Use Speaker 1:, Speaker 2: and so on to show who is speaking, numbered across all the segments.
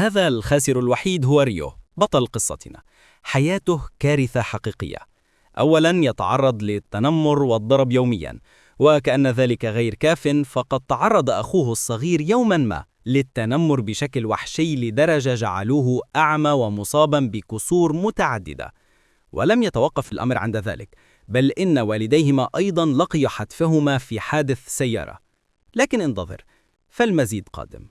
Speaker 1: هذا الخاسر الوحيد هو ريو بطل قصتنا. حياته كارثة حقيقية. أولاً يتعرض للتنمر والضرب يومياً، وكأن ذلك غير كاف فقد تعرض أخوه الصغير يوماً ما للتنمر بشكل وحشي لدرجة جعلوه أعمى ومصاباً بكسور متعددة. ولم يتوقف الأمر عند ذلك، بل إن والديهما أيضاً لقي حتفهما في حادث سيارة. لكن انتظر، فالمزيد قادم.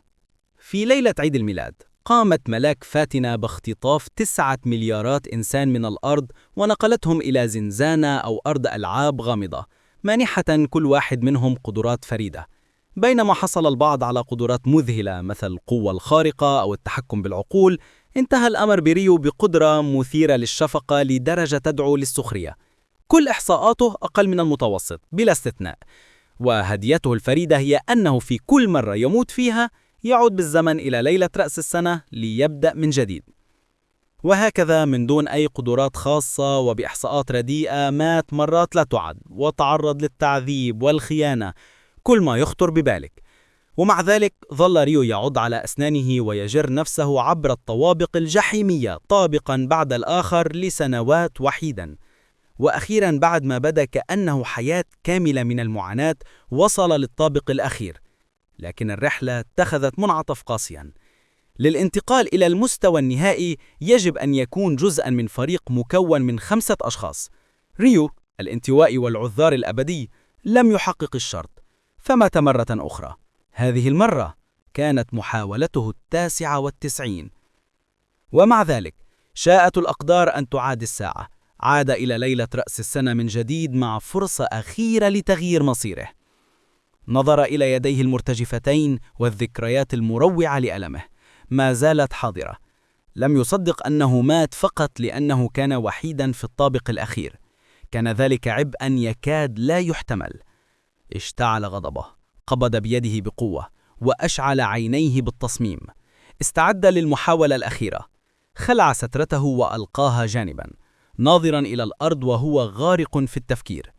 Speaker 1: في ليلة عيد الميلاد قامت ملاك فاتنة باختطاف 9 مليارات إنسان من الأرض ونقلتهم إلى زنزانة أو أرض ألعاب غامضة، مانحة كل واحد منهم قدرات فريدة. بينما حصل البعض على قدرات مذهلة مثل القوة الخارقة أو التحكم بالعقول، انتهى الأمر بريو بقدرة مثيرة للشفقة لدرجة تدعو للسخرية. كل إحصاءاته أقل من المتوسط بلا استثناء، وهديته الفريدة هي أنه في كل مرة يموت فيها يعود بالزمن إلى ليلة رأس السنة ليبدأ من جديد. وهكذا من دون أي قدرات خاصة وبإحصاءات رديئة مات مرات لا تعد، وتعرض للتعذيب والخيانة، كل ما يخطر ببالك. ومع ذلك ظل ريو يعض على أسنانه ويجر نفسه عبر الطوابق الجحيمية طابقا بعد الآخر لسنوات وحيدا. وأخيرا بعد ما بدا كأنه حياة كاملة من المعاناة وصل للطابق الأخير. لكن الرحلة اتخذت منعطف قاسيا. للانتقال إلى المستوى النهائي يجب أن يكون جزءا من فريق مكون من 5 أشخاص. ريو الانطوائي والعذار الأبدي لم يحقق الشرط، فمات مرة أخرى. هذه المرة كانت محاولته 99. ومع ذلك شاءت الأقدار أن تعاد الساعة. عاد إلى ليلة رأس السنة من جديد مع فرصة أخيرة لتغيير مصيره. نظر إلى يديه المرتجفتين والذكريات المروعة لألمه ما زالت حاضرة. لم يصدق أنه مات فقط لأنه كان وحيدا في الطابق الأخير. كان ذلك عبئا يكاد لا يحتمل. اشتعل غضبه، قبض بيده بقوة وأشعل عينيه بالتصميم. استعد للمحاولة الأخيرة. خلع سترته وألقاها جانبا، ناظرا إلى الأرض وهو غارق في التفكير.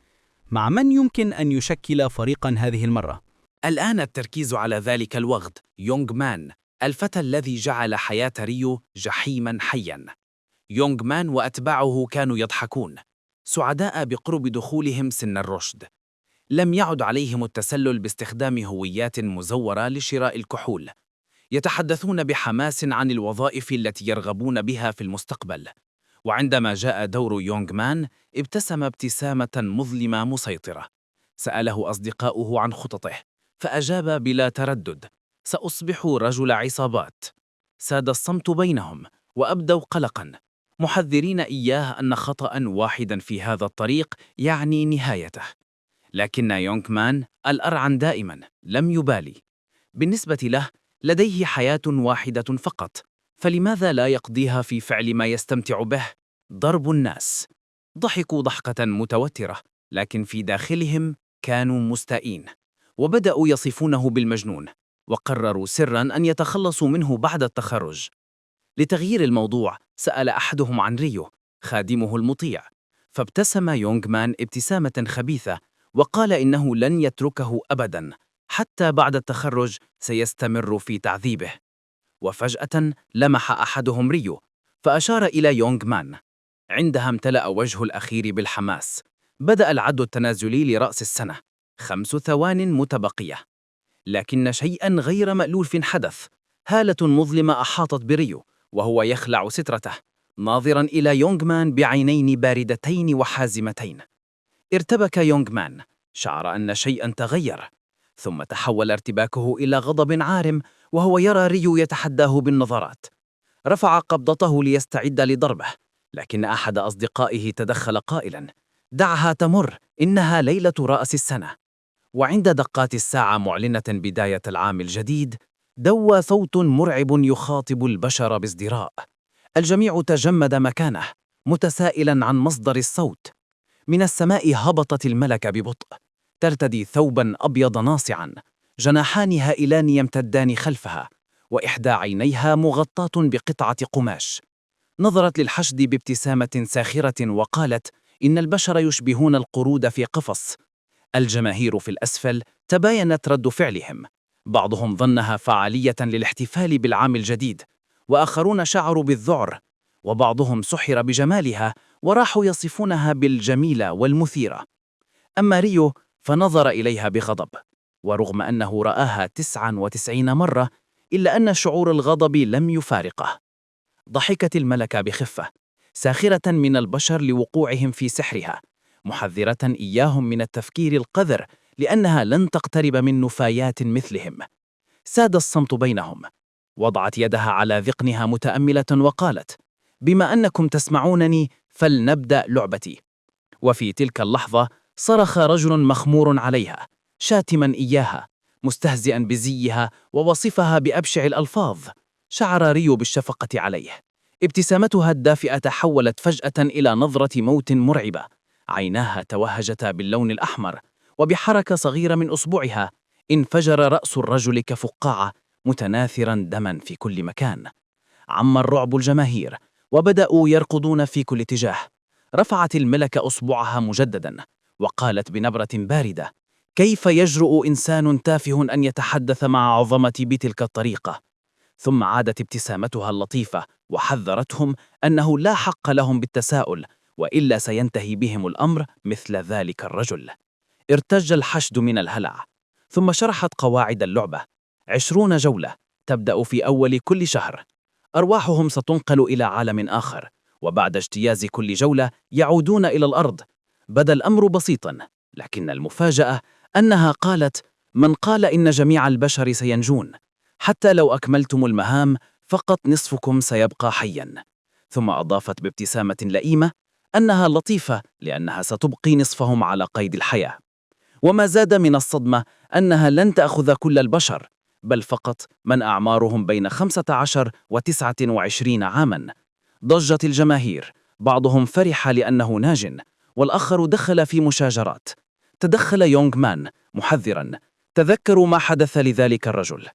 Speaker 1: مع من يمكن أن يشكل فريقا هذه المرة؟
Speaker 2: الآن التركيز على ذلك الوغد، يونغ مان، الفتى الذي جعل حياة ريو جحيما حيا. يونغ مان وأتباعه كانوا يضحكون، سعداء بقرب دخولهم سن الرشد. لم يعد عليهم التسلل باستخدام هويات مزورة لشراء الكحول. يتحدثون بحماس عن الوظائف التي يرغبون بها في المستقبل. وعندما جاء دور يونغ مان ابتسم ابتسامة مظلمة مسيطرة. سأله أصدقاؤه عن خططه، فأجاب بلا تردد: سأصبح رجل عصابات. ساد الصمت بينهم وأبدوا قلقا، محذرين إياه أن خطأ واحدا في هذا الطريق يعني نهايته. لكن يونغ مان الأرعن دائما لم يبالي. بالنسبة له لديه حياة واحدة فقط، فلماذا لا يقضيها في فعل ما يستمتع به؟ ضرب الناس. ضحكوا ضحكة متوترة، لكن في داخلهم كانوا مستائين، وبدأوا يصفونه بالمجنون، وقرروا سرا أن يتخلصوا منه بعد التخرج. لتغيير الموضوع سأل أحدهم عن ريو، خادمه المطيع، فابتسم يونغ مان ابتسامة خبيثة وقال إنه لن يتركه أبدا، حتى بعد التخرج سيستمر في تعذيبه. وفجأة لمح أحدهم ريو فأشار إلى يونغ مان. عندها امتلأ وجه الأخير بالحماس. بدأ العد التنازلي لرأس السنة، 5 ثوان متبقية. لكن شيئا غير مألوف حدث. هالة مظلمة أحاطت بريو وهو يخلع سترته، ناظرا إلى يونغ مان بعينين باردتين وحازمتين. ارتبك يونغ مان، شعر أن شيئا تغير، ثم تحول ارتباكه إلى غضب عارم وهو يرى ريو يتحداه بالنظرات. رفع قبضته ليستعد لضربه، لكن أحد أصدقائه تدخل قائلا: دعها تمر، إنها ليلة رأس السنة. وعند دقات الساعة معلنة بداية العام الجديد، دوى صوت مرعب يخاطب البشر بازدراء. الجميع تجمد مكانه متسائلا عن مصدر الصوت. من السماء هبطت الملكة ببطء، ترتدي ثوبا أبيض ناصعا، جناحان هائلان يمتدان خلفها، وإحدى عينيها مغطاة بقطعة قماش. نظرت للحشد بابتسامة ساخرة وقالت: إن البشر يشبهون القرود في قفص. الجماهير في الأسفل تباينت رد فعلهم، بعضهم ظنها فعالية للاحتفال بالعام الجديد، وآخرون شعروا بالذعر، وبعضهم سحر بجمالها وراحوا يصفونها بالجميلة والمثيرة. أما ريو فنظر إليها بغضب، ورغم أنه رآها 99 مرة إلا أن شعور الغضب لم يفارقه. ضحكت الملكة بخفة، ساخرة من البشر لوقوعهم في سحرها، محذرة إياهم من التفكير القذر لأنها لن تقترب من نفايات مثلهم. ساد الصمت بينهم. وضعت يدها على ذقنها متأملة وقالت: بما أنكم تسمعونني فلنبدأ لعبتي. وفي تلك اللحظة صرخ رجل مخمور عليها، شاتما إياها، مستهزئا بزيها ووصفها بأبشع الألفاظ. شعر ريو بالشفقة عليه. ابتسامتها الدافئة تحولت فجأة إلى نظرة موت مرعبة. عيناها توهجتا باللون الأحمر، وبحركة صغيرة من أصبعها انفجر رأس الرجل كفقاعة، متناثرا دما في كل مكان. عم الرعب الجماهير، وبدأوا يركضون في كل اتجاه. رفعت الملكة أصبعها مجددا، وقالت بنبرة باردة: كيف يجرؤ إنسان تافه أن يتحدث مع عظمتي بتلك الطريقة؟ ثم عادت ابتسامتها اللطيفة وحذرتهم أنه لا حق لهم بالتساؤل، وإلا سينتهي بهم الأمر مثل ذلك الرجل. ارتج الحشد من الهلع. ثم شرحت قواعد اللعبة: 20 جولة تبدأ في أول كل شهر. أرواحهم ستنقل إلى عالم آخر، وبعد اجتياز كل جولة يعودون إلى الأرض. بدا الأمر بسيطا، لكن المفاجأة أنها قالت: من قال إن جميع البشر سينجون؟ حتى لو أكملتم المهام فقط نصفكم سيبقى حيا. ثم أضافت بابتسامة لئيمة أنها لطيفة لأنها ستبقي نصفهم على قيد الحياة. وما زاد من الصدمة أنها لن تأخذ كل البشر، بل فقط من أعمارهم بين 15 و29 عاماً. ضجت الجماهير، بعضهم فرح لأنه ناج، والآخر دخل في مشاجرات. تدخل يونغ مان محذراً: تذكروا ما حدث لذلك الرجل.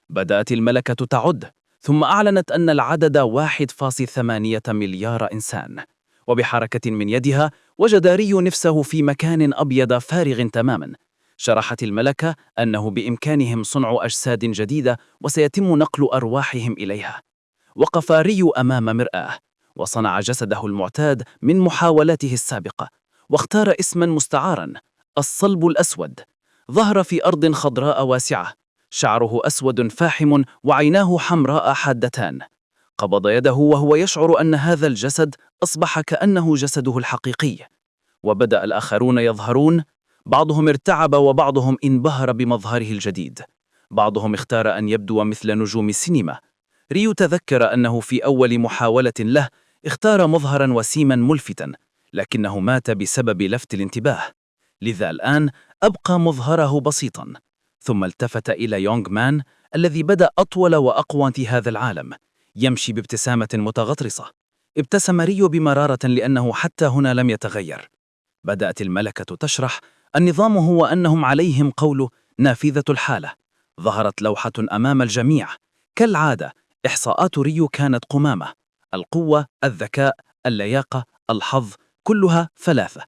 Speaker 2: بدأت الملكة تعد، ثم أعلنت أن العدد 1.8 مليار إنسان. وبحركة من يدها وجد ريو نفسه في مكان أبيض فارغ تماماً. شرحت الملكة أنه بإمكانهم صنع أجساد جديدة وسيتم نقل أرواحهم إليها. وقف ريو أمام مرآة، وصنع جسده المعتاد من محاولاته السابقة، واختار اسماً مستعاراً: الصلب الأسود. ظهر في أرض خضراء واسعة، شعره أسود فاحم وعيناه حمراء حادتان. قبض يده وهو يشعر أن هذا الجسد أصبح كأنه جسده الحقيقي. وبدأ الآخرون يظهرون، بعضهم ارتعب وبعضهم انبهر بمظهره الجديد. بعضهم اختار أن يبدو مثل نجوم السينما. ريو تذكر أنه في أول محاولة له اختار مظهرا وسيما ملفتا، لكنه مات بسبب لفت الانتباه. لذا الآن أبقى مظهره بسيطا. ثم التفت إلى يونغ مان الذي بدأ أطول وأقوى في هذا العالم، يمشي بابتسامة متغطرسة. ابتسم ريو بمرارة لأنه حتى هنا لم يتغير. بدأت الملكة تشرح: النظام هو أنهم عليهم قول نافذة الحالة. ظهرت لوحة أمام الجميع. كالعادة إحصاءات ريو كانت قمامة: القوة، الذكاء، اللياقة، الحظ، كلها 3.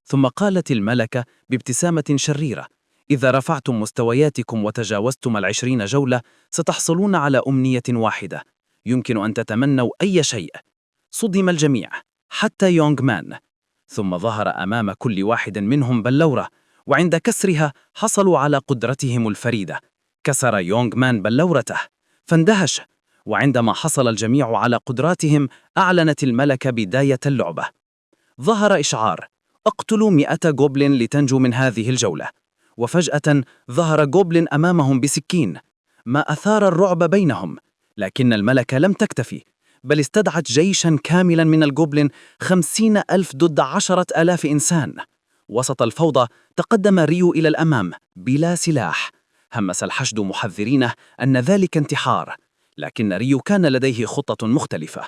Speaker 2: ثم قالت الملكة بابتسامة شريرة: إذا رفعتم مستوياتكم وتجاوزتم 20 جولة ستحصلون على أمنية واحدة، يمكن أن تتمنوا أي شيء. صدم الجميع حتى يونغ مان. ثم ظهر أمام كل واحد منهم بلورة، وعند كسرها حصلوا على قدرتهم الفريدة. كسر يونغ مان بلورته فاندهش، وعندما حصل الجميع على قدراتهم أعلنت الملكة بداية اللعبة. ظهر إشعار: اقتلوا 100 جوبلين لتنجوا من هذه الجولة. وفجأة ظهر جوبلين أمامهم بسكين، ما أثار الرعب بينهم. لكن الملكة لم تكتفي، بل استدعت جيشاً كاملاً من الجوبلين، 50,000 ضد 10,000 إنسان. وسط الفوضى تقدم ريو إلى الأمام بلا سلاح. همس الحشد محذرينه أن ذلك انتحار، لكن ريو كان لديه خطة مختلفة.